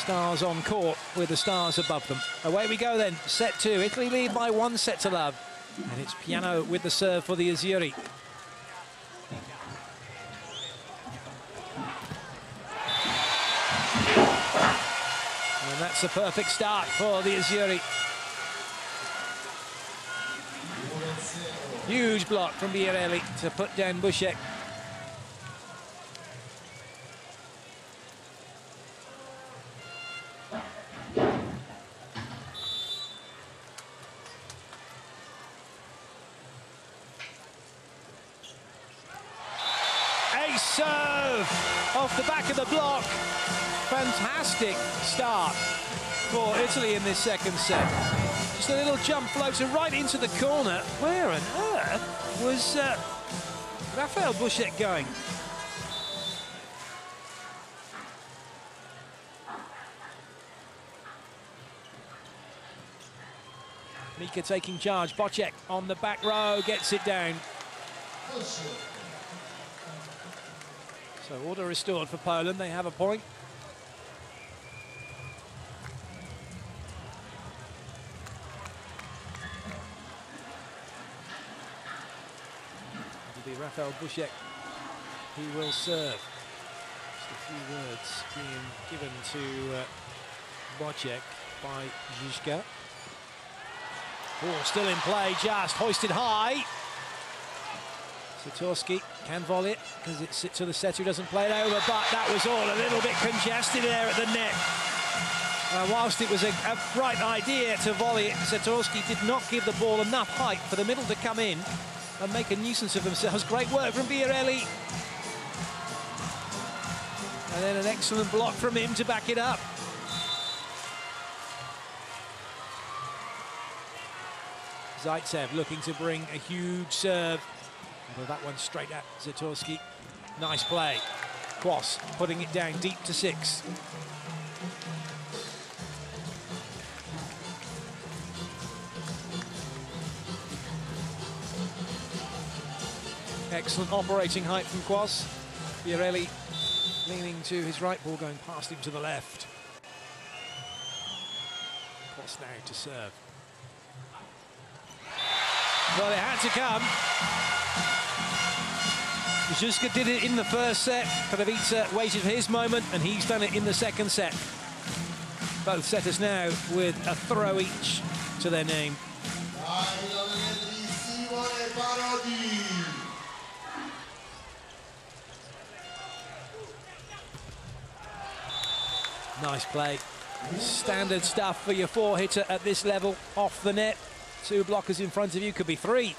Stars on court with the stars above them. Away we go then, set 2. Italy lead by 1-0. And it's Piano with the serve for the Azzurri. And that's a perfect start for the Azzurri. Huge block from Biarelli to put down Bušek. Ace serve off the back of the block. Fantastic start for Italy in this second set. Just a little jump floater right into the corner. Where on earth was Rafael Bušek going? Mika taking charge. Bocek on the back row, gets it down. So order restored for Poland. They have a point. It'll be Rafael Bušek. He will serve. Just a few words being given to Bocek by Žižka. Ball still in play, just hoisted high. Satorsky can volley it because it sits to the setter who doesn't play it over, but that was all a little bit congested there at the net. Whilst it was a bright idea to volley it, Satorsky did not give the ball enough height for the middle to come in and make a nuisance of themselves. Great work from Biarelli. And then an excellent block from him to back it up. Zaitsev looking to bring a huge serve. Well, that one straight at Satorsky. Nice play. Kwas putting it down deep to 6. Excellent operating height from Kwas. Biarelli leaning to his right, ball going past him to the left. Kwas now to serve. Well, it had to come. Žižka did it in the first set. Kravica waited for his moment, and he's done it in the second set. Both setters now with a throw each to their name. Nice play. Standard stuff for your 4-hitter at this level, off the net. 2 blockers in front of you, could be 3.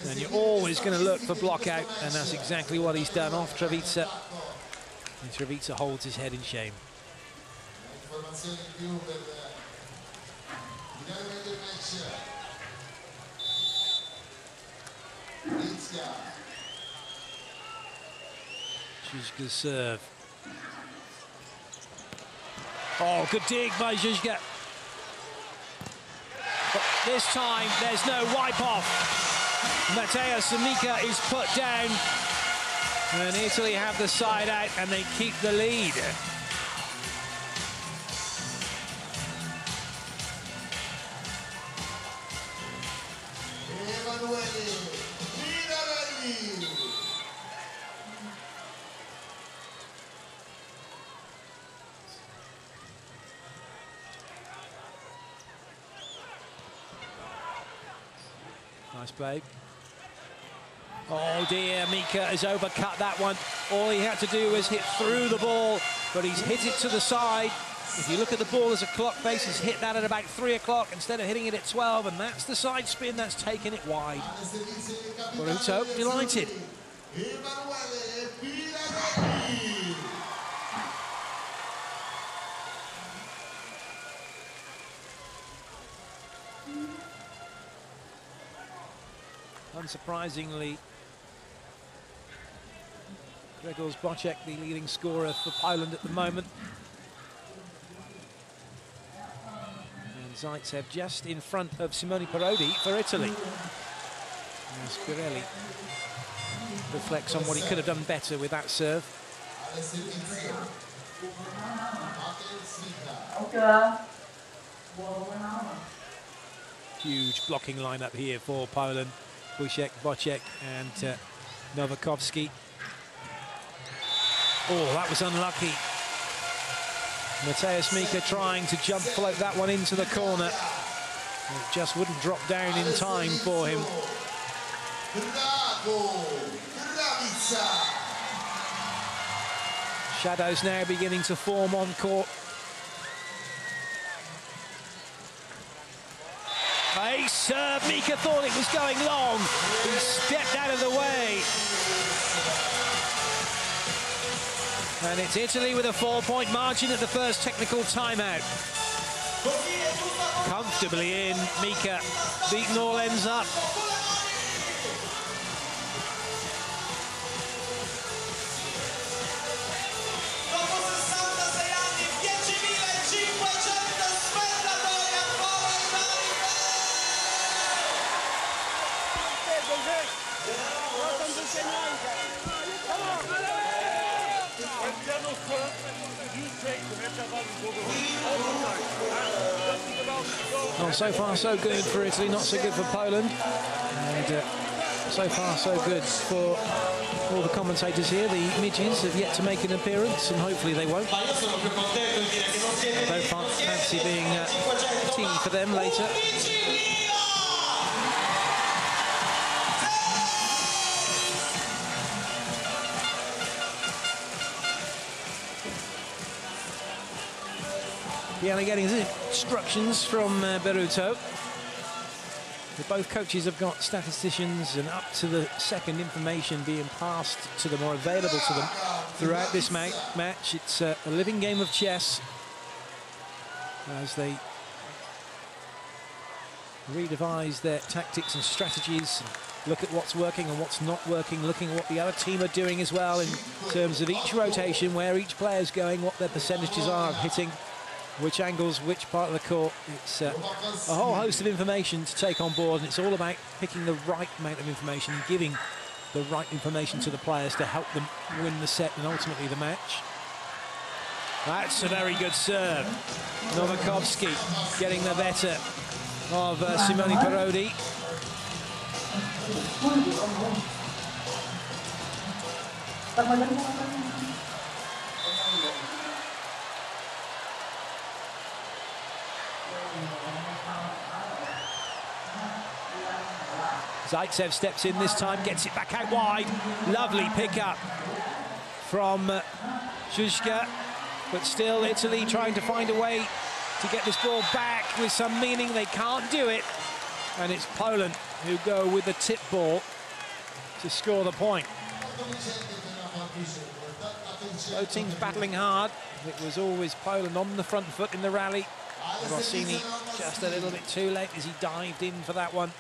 And you're always going to look for block out, and that's exactly what he's done off Kravica. And Kravica holds his head in shame. Žižka's serve. Oh, good dig by Žižka. But this time, there's no wipe-off. Mateus Mika is put down. And Italy have the side out, and they keep the lead. Nice play. Oh dear, Mika has overcut that one. All he had to do was hit through the ball, but he's hit it to the side. If you look at the ball as a clock face, he's hit that at about 3 o'clock instead of hitting it at 12, and that's the side spin that's taken it wide. Boruto delighted. Unsurprisingly, Grzegorz Bocek, the leading scorer for Poland at the moment. And Zaitsev just in front of Simone Parodi for Italy. As Biarelli reflects on what he could have done better with that serve. Huge blocking lineup here for Poland. Busiek, Bocek and Nowakovski. Oh, that was unlucky. Mateusz Mika trying to jump float that one into the corner. It just wouldn't drop down in time for him. Shadows now beginning to form on court. Ace serve. Mika thought it was going long. He stepped out of the way. And it's Italy with a 4-point margin at the first technical timeout. Comfortably in. Mika beaten all ends up. Well, so far so good for Italy, not so good for Poland. And so far so good for all the commentators here. The midges have yet to make an appearance, and hopefully they won't. I don't fancy being a tea for them later. Piano getting his instructions from Beruto. Both coaches have got statisticians and up to the second information being passed to them or available to them throughout this match. It's a living game of chess as they redevise their tactics and strategies, look at what's working and what's not working, looking at what the other team are doing as well in terms of each rotation, where each player's going, what their percentages are of hitting, which angles, which part of the court. It's a whole host of information to take on board, and it's all about picking the right amount of information, giving the right information to the players to help them win the set and ultimately the match. That's a very good serve. Nowakovski getting the better of Simone Parodi. Zaitsev steps in this time, gets it back out wide. Lovely pickup from Zuzka, but still Italy trying to find a way to get this ball back with some meaning. They can't do it, and it's Poland who go with the tip ball to score the point. Both teams battling hard. It was always Poland on the front foot in the rally. Rossini just a little bit too late as he dived in for that one.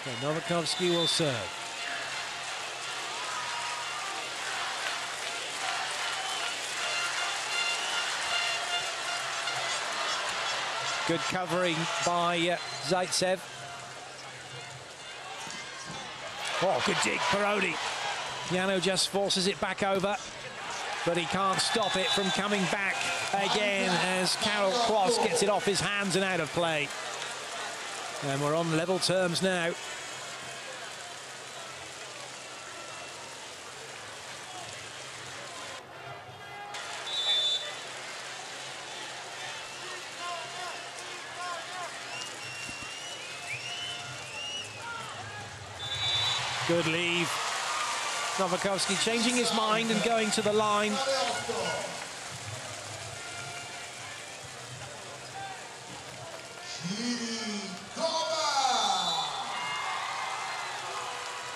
So Nowakovski will serve. Good covering by Zaitsev. Oh, good dig, Parodi. Piano just forces it back over, but he can't stop it from coming back again as Karol Kwas gets it off his hands and out of play. And we're on level terms now. Good leave. Nowakovski changing his mind and going to the line.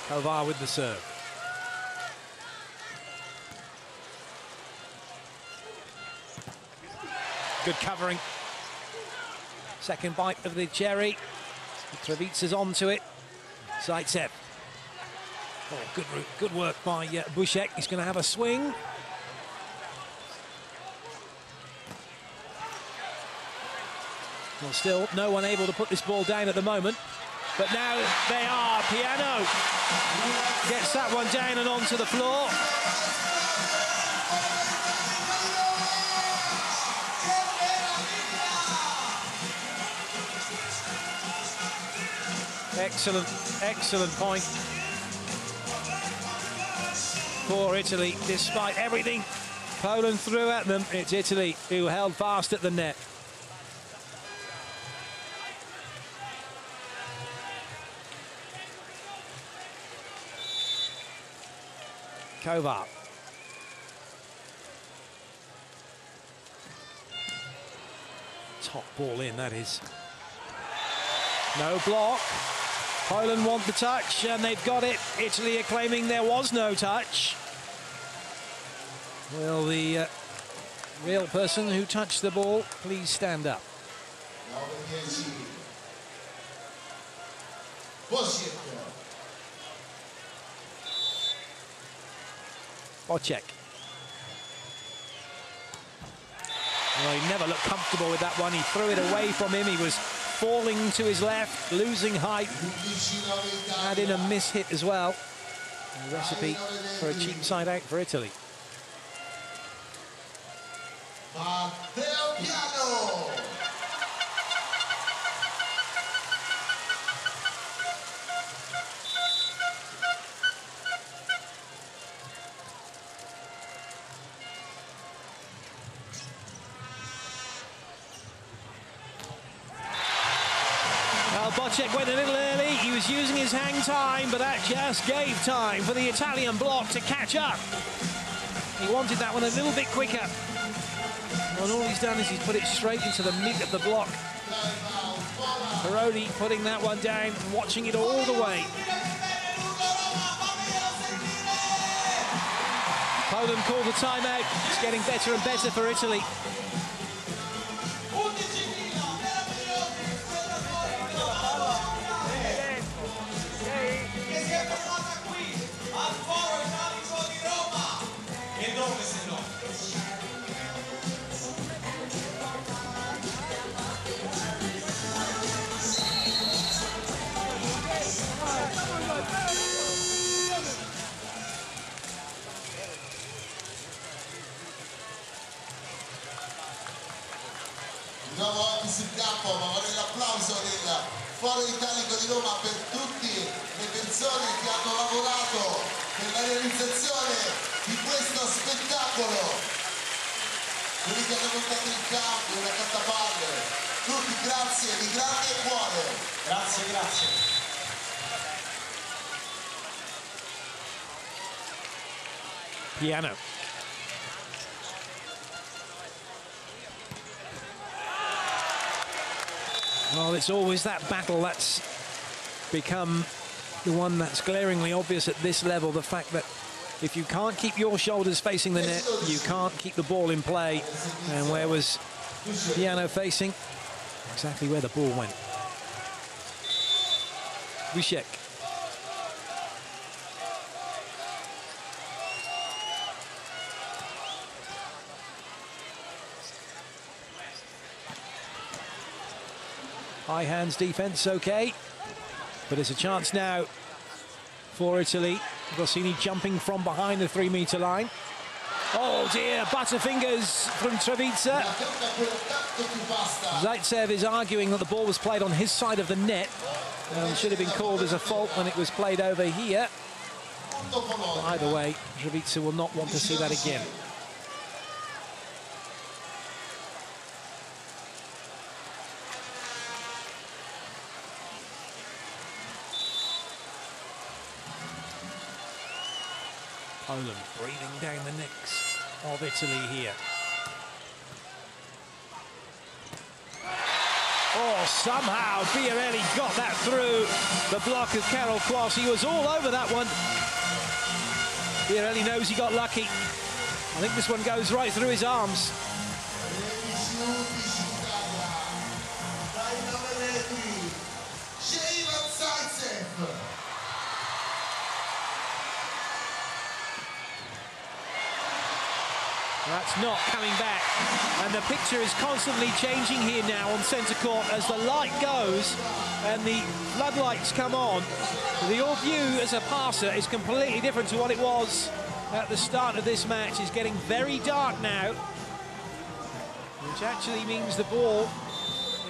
Kovar with the serve. Good covering. Second bite of the cherry. Trevitsa's onto it. Zaitsev. Oh, good work by Busiek. He's going to have a swing. Well, still no one able to put this ball down at the moment. But now they are. Piano gets that one down and onto the floor. Excellent, excellent point for Italy. Despite everything Poland threw at them, it's Italy who held fast at the net. Kovar. Top ball in, that is. No block. Poland want the touch, and they've got it. Italy are claiming there was no touch. Will the real person who touched the ball please stand up? Bocek. Well, he never looked comfortable with that one. He threw it away from him. He was falling to his left, losing height. Add in a miss hit as well. A recipe for a cheap side out for Italy. Bocek went a little early. He was using his hang time, but that just gave time for the Italian block to catch up. He wanted that one a little bit quicker. And all he's done is he's put it straight into the mid of the block. Peroni putting that one down and watching it all the way. Poland called the timeout. It's getting better and better for Italy. Di nuovo oggi sul campo, ma vorrei l'applauso del Foro Italico di Roma per tutte le persone che hanno lavorato per la realizzazione di questo spettacolo. Quelli che hanno portato il campo, una cattapalle, tutti grazie di grande cuore. Grazie, grazie. Piano. Well, it's always that battle that's become the one that's glaringly obvious at this level. The fact that if you can't keep your shoulders facing the net, you can't keep the ball in play. And where was Piano facing? Exactly where the ball went. Wyszek. High hands defense, okay. But it's a chance now for Italy. Rossini jumping from behind the 3-meter line. Oh dear, butterfingers from Treviza. Zaitsev is arguing that the ball was played on his side of the net. It should have been called as a fault when it was played over here. But either way, Treviza will not want to see that again. Poland breathing down the necks of Italy here. Oh, somehow Biarelli got that through the block of Karol Klos. He was all over that one. Biarelli knows he got lucky. I think this one goes right through his arms. That's not coming back, and the picture is constantly changing here now on centre court as the light goes and the floodlights come on. Your view as a passer is completely different to what it was at the start of this match is getting very dark now, which actually means the ball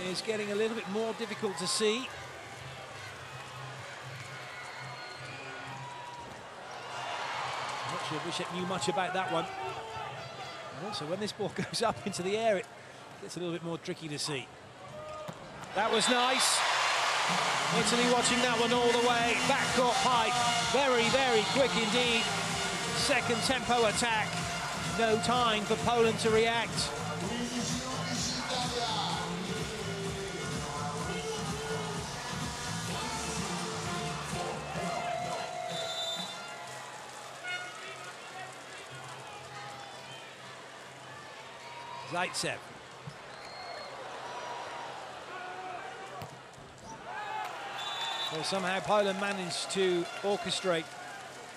is getting a little bit more difficult to see. Not sure Bishek knew much about that one. And also, when this ball goes up into the air, it gets a little bit more tricky to see. That was nice. Italy watching that one all the way. Backcourt pipe. Very, very quick indeed. Second tempo attack. No time for Poland to react. Zaitsev. Well, somehow Poland managed to orchestrate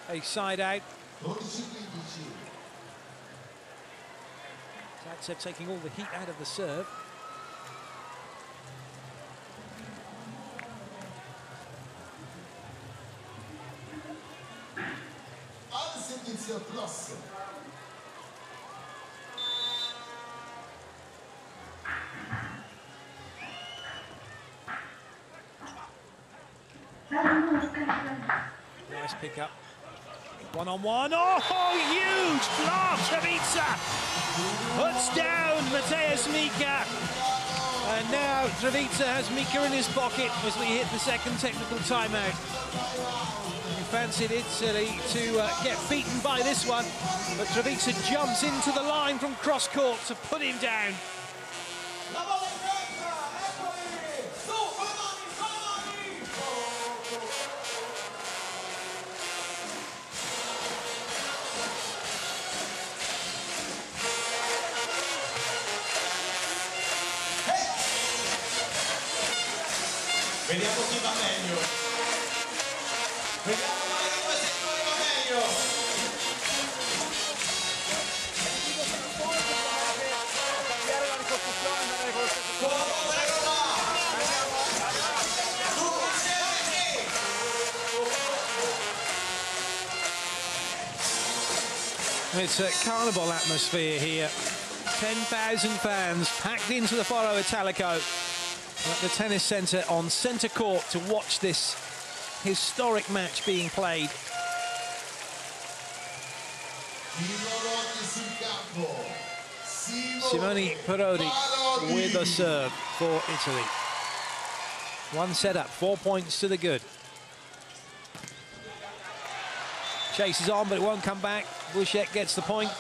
a side out. Zaitsev taking all the heat out of the serve. Nice pickup. One-on-one. Oh, huge block! Travica puts down Mateusz Mika. And now Travica has Mika in his pocket as we hit the second technical timeout. We fancied Italy to get beaten by this one, but Travica jumps into the line from cross-court to put him down. Vediamo chi va meglio. Vediamo quale di questi due va meglio. It's a carnival atmosphere here. 10,000 fans packed into the Foro Italico at the tennis centre on centre court to watch this historic match being played. Simone Parodi with a serve for Italy. One set up, 4 points to the good. Chases on, but it won't come back. Bouchet gets the point.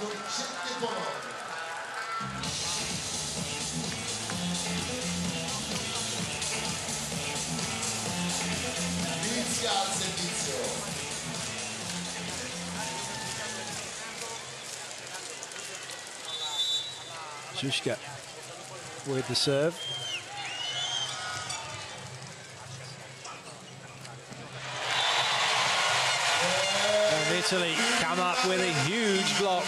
Juszka with the serve. And Italy come up with a huge block.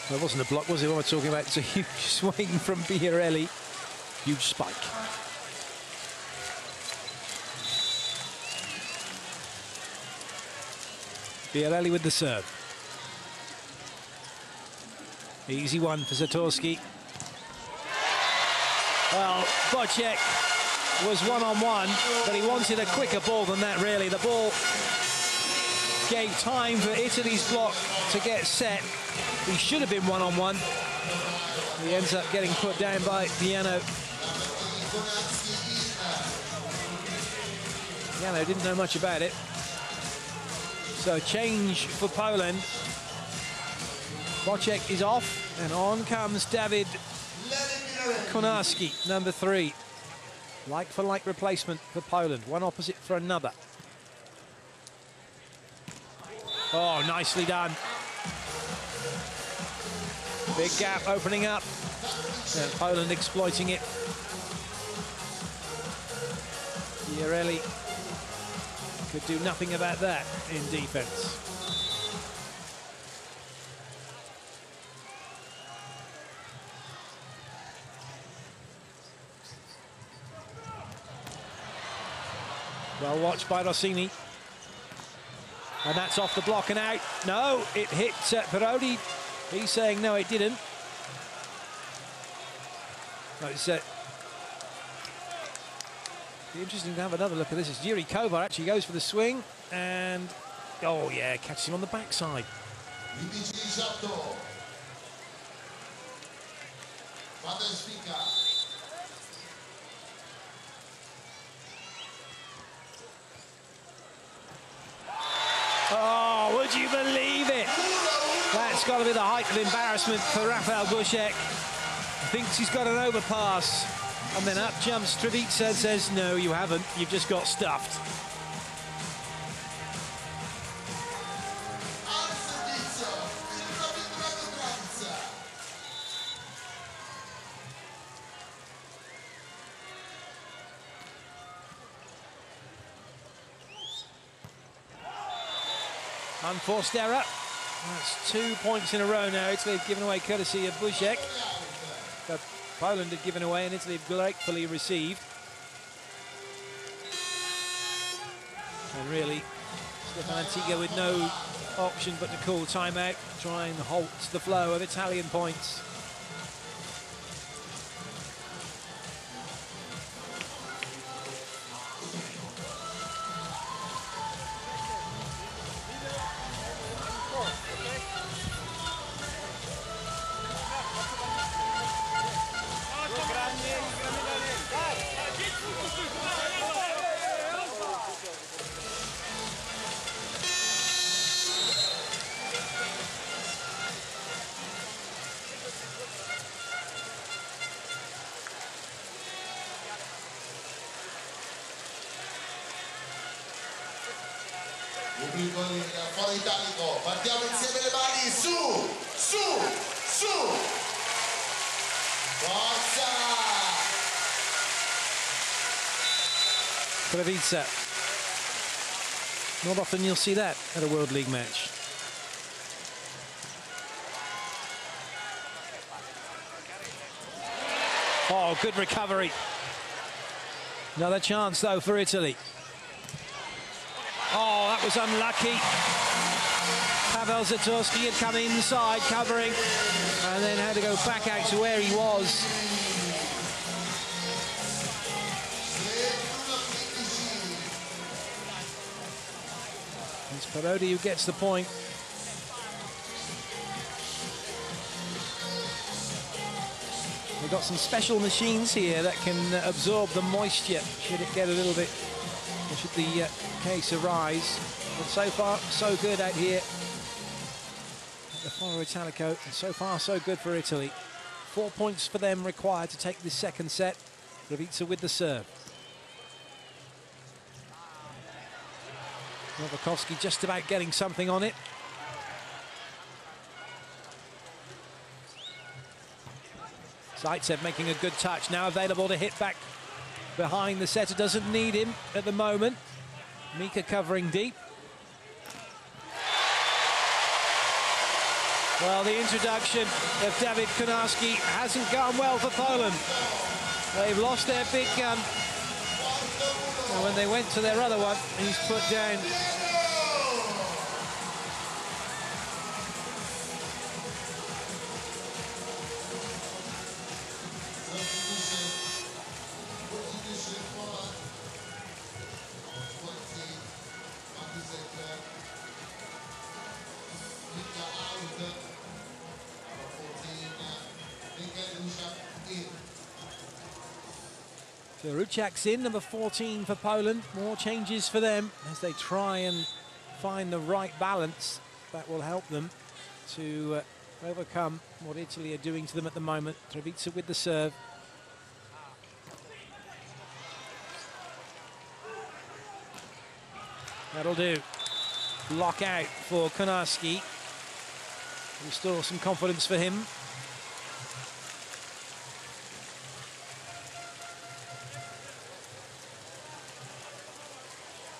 Well, it wasn't a block, was it? What we're talking about, it's a huge swing from Biarelli. Huge spike. Biarelli with the serve. Easy one for Zatorski. Well, Bocek was one-on-one, but he wanted a quicker ball than that, really. The ball gave time for Italy's block to get set. He should have been one-on-one. He ends up getting put down by Piano. Piano didn't know much about it. So change for Poland. Bocek is off, and on comes David Konarski, number 3. Like-for-like replacement for Poland, one opposite for another. Oh, nicely done. Big gap opening up, and Poland exploiting it. Biarelli could do nothing about that in defense. Well watched by Rossini. And that's off the block and out. No, it hit Parodi. He's saying no, it didn't. No, it's be interesting to have another look at this. As Yuri Kovar actually goes for the swing and oh yeah, catches him on the backside. Oh, would you believe it? That's got to be the height of embarrassment for Rafael Bušek. Thinks he's got an overpass. And then up jumps Trevica and says, no, you haven't. You've just got stuffed. Unforced error. That's 2 points in a row now. Italy have given away courtesy of Bušek. But Poland had given away and Italy have gratefully received. And really, Stefan Antiga with no option but to call timeout, try and halt the flow of Italian points. Pubblico in foro italico, battiamo insieme le mani, su, su, su, forza! Trevica. Not often you'll see that at a World League match. Oh, good recovery. Another chance, though, for Italy. Oh, that was unlucky. Pavel Zatorski had come inside, covering, and then had to go back out to where he was. It's Parodi who gets the point. We've got some special machines here that can absorb the moisture should it get a little bit, or should the case arise. But so far, so good out here at the Foro Italico, and so far, so good for Italy. 4 points for them required to take this second set. Trevica with the serve. Novakovsky just about getting something on it. Zaitsev making a good touch, now available to hit back behind. The setter doesn't need him at the moment. Mika covering deep. Well, the introduction of David Konarski hasn't gone well for Poland. They've lost their big gun. And when they went to their other one, he's put down. So Ruchak's in, number 14 for Poland. More changes for them as they try and find the right balance that will help them to overcome what Italy are doing to them at the moment. Trevica with the serve. That'll do. Block out for Konarski. Restore some confidence for him.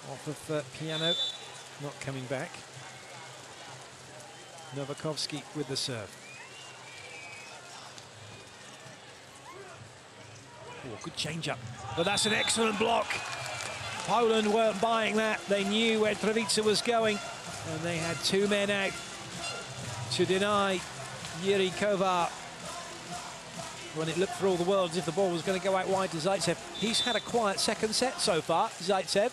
Off of Piano, not coming back. Novakovsky with the serve. Oh, good change up. But that's an excellent block. Poland weren't buying that. They knew where Travica was going, and they had 2 men out to deny Yuri Kovar when it looked for all the world as if the ball was going to go out wide to Zaitsev. He's had a quiet second set so far, Zaitsev.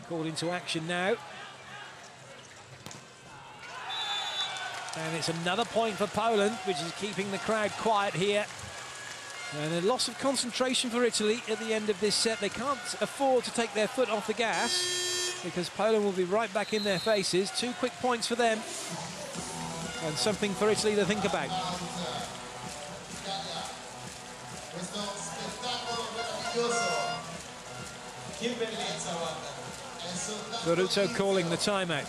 Called into action now. And it's another point for Poland, which is keeping the crowd quiet here. And a loss of concentration for Italy at the end of this set. They can't afford to take their foot off the gas because Poland will be right back in their faces. 2 quick points for them and something for Italy to think about. Beruto calling the timeout.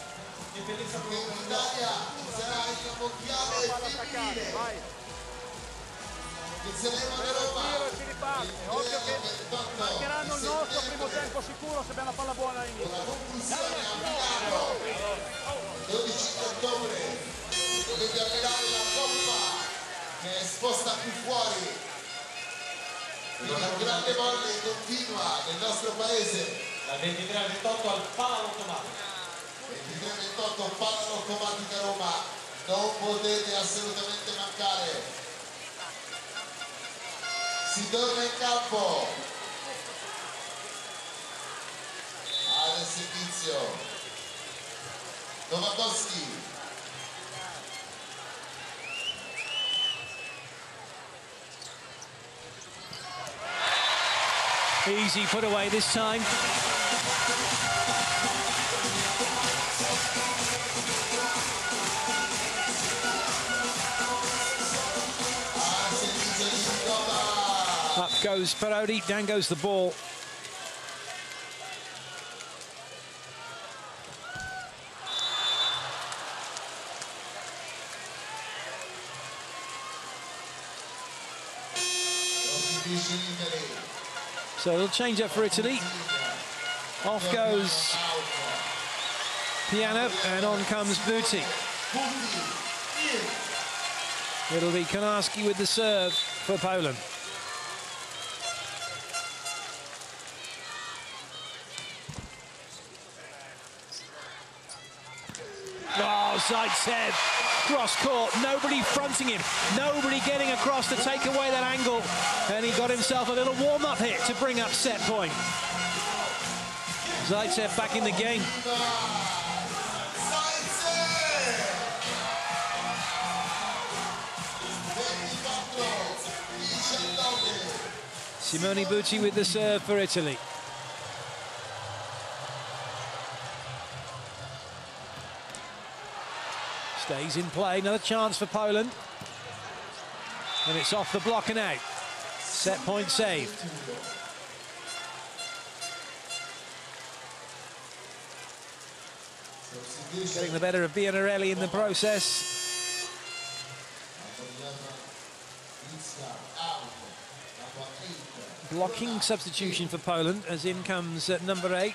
Mancheranno il nostro primo tempo sicuro se abbiamo la palla buona all'inizio. 12 ottobre dovete ammirare la coppa che è esposta più fuori. Il grande volley continua nel nostro paese. Dal 23 al 28 al Poland-09. 23-28 Poland-09 Roma. Non potete assolutamente mancare. Si torna in campo al servizio Nowakowski. Easy put away this time. Up goes Parodi, down goes the ball. So it'll change up for Italy. Off goes Piano and on comes Buti. It'll be Konarski with the serve for Poland. Oh, Zaitsev, cross court, nobody fronting him, nobody getting across to take away that angle, and he got himself a little warm-up hit to bring up set point. Zaitsev back in the game. Simone Buti with the serve for Italy. Stays in play, another chance for Poland. And it's off the block and out. Set point saved. Getting the better of Biancarelli in the process. Blocking substitution for Poland, as in comes number 8,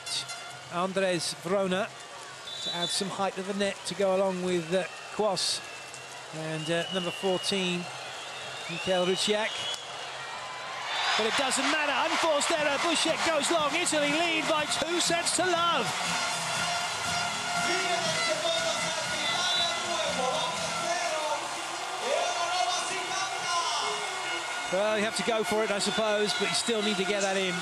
Andres Vrona, to add some height to the net to go along with Kwas and number 14, Mikhail Ruciak. But it doesn't matter, unforced error, Busiek goes long, Italy lead by 2 sets to love. Well, you have to go for it, I suppose, but you still need to get that in.